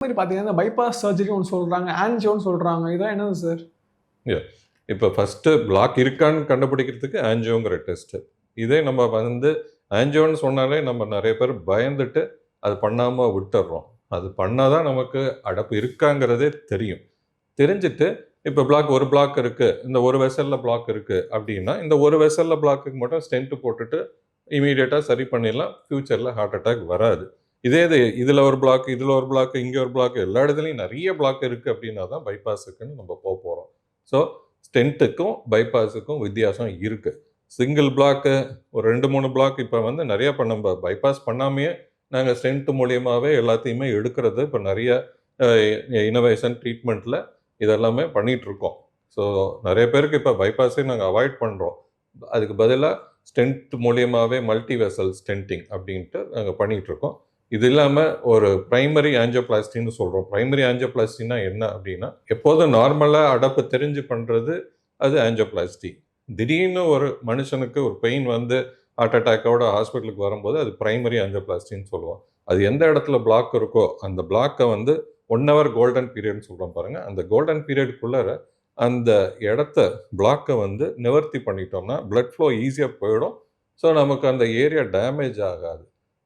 மாரி பார்த்தீங்கன்னா, bypass surgery ஒண்ணு சொல்றாங்க. ஆன்ஜியோன்னு சொல்றாங்க. இதெல்லாம் என்னது சார்? இப்போ ஃபஸ்ட்டு பிளாக் இருக்கான்னு கண்டுபிடிக்கிறதுக்கு ஆன்ஜியோங்கிற டெஸ்ட்டு. இதே நம்ம வந்து ஆன்ஜியோன்னு சொன்னாலே நம்ம நெறைய பேர் பயந்துட்டு அது பண்ணாம விட்டுர்றோம். அது பண்ணா தான் நமக்கு அடைப்பு இருக்காங்கிறதே தெரியும். தெரிஞ்சுட்டு இப்போ ஒரு பிளாக் இருக்கு. இந்த ஒரு வெசல்ல பிளாக் இருக்கு அப்டின்னா, இந்த ஒரு வெசல்ல பிளாக்குக்கு மட்டும் ஸ்டென்ட் போட்டுட்டு இம்மீடியட்டா சரி பண்ணிடலாம். ஃபியூச்சர்ல ஹார்ட் அட்டாக் வராது. இதே இது இதுல ஒரு பிளாக், இதுல ஒரு பிளாக், இங்க ஒரு பிளாக் எல்லா இடத்துலயும் நெறைய பிளாக் இருக்கு அப்டின்னா தான் பைபாஸுக்குன்னு நம்ம போறோம். ஸோ ஸ்டென்ட்டுக்கும் பைபாஸுக்கும் வித்தியாசம் இருக்கு. சிங்கிள் பிளாக்கு ஒரு 2, 3 பிளாக் இப்போ வந்து நெறைய நம்ம பைபாஸ் பண்ணாமயே நாங்க ஸ்டென்ட் மூலியமாவே எல்லாத்தையுமே எடுக்கிறது இப்போ நெறைய அ இன்னோவேஷன் ட்ரீட்மெண்ட்ல இதெல்லாமே பண்ணிட்டுருக்கோம். ஸோ நெறைய பேருக்கு இப்போ பைபாஸே நாங்க அவாய்ட் பண்றோம். அதுக்கு பதிலா ஸ்டென்ட் மூலியமாவே மல்டி வெசல் ஸ்டென்டிங் அப்படின்ட்டு நாங்க பண்ணிட்டுருக்கோம். இது இல்லாம ஒரு பிரைமரி ஆஞ்சியோபிளாஸ்டின்னு சொல்றோம். பிரைமரி ஆஞ்சியோபிளாஸ்டின்னா என்ன அப்படின்னா, எப்போதும் நார்மலா அடப்பு தெரிஞ்சு பண்றது அது ஆஞ்சியோபிளாஸ்டி. திடீர்னு ஒரு மனுஷனுக்கு ஒரு பெயின் வந்து ஹார்ட் அட்டாக்கோட ஹாஸ்பிட்டலுக்கு வரும்போது அது பிரைமரி ஆஞ்சியோபிளாஸ்டின்னு சொல்லுவோம். அது எந்த இடத்துல பிளாக் இருக்கோ அந்த பிளாக்க வந்து 1 ஹவர் கோல்டன் பீரியட்ன்னு சொல்றோம் பாருங்க. அந்த கோல்டன் பீரியடுக்குள்ளார அந்த இடத்த பிளாக்க வந்து நிவர்த்தி பண்ணிட்டோம்னா, பிளட் ஃப்ளோ ஈஸியா போயிடும். ஸோ நமக்கு அந்த ஏரியா டேமேஜ் ஆகாது.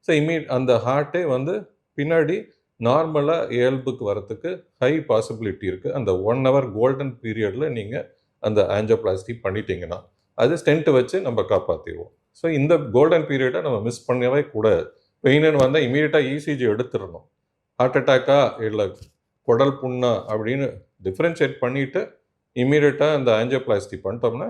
ஸோ அந்த ஹார்ட்டே வந்து பின்னாடி நார்மலா இயல்புக்கு வரத்துக்கு ஹை பாசிபிலிட்டி இருக்கு. அந்த 1 ஹவர் கோல்டன் பீரியட்ல நீங்க அந்த ஆஞ்சியோபிளாஸ்டி பண்ணிட்டீங்கன்னா, அது ஸ்டென்ட் வச்சு நம்ம காப்பாத்திருவோம். ஸோ இந்த கோல்டன் பீரியட நம்ம மிஸ் பண்ணவே கூடாது. பெயின்னு வந்தா இம்மீடியட்டா இசிஜி எடுத்துறணும். ஹார்ட் அட்டாக்கா இல்ல குடல் புண்ணா அப்படின்னு டிஃபரன்ஷியேட் பண்ணிட்டு இம்மீடியட்டா அந்த ஆஞ்சியோபிளாஸ்டி பண்ணிட்டோம்னா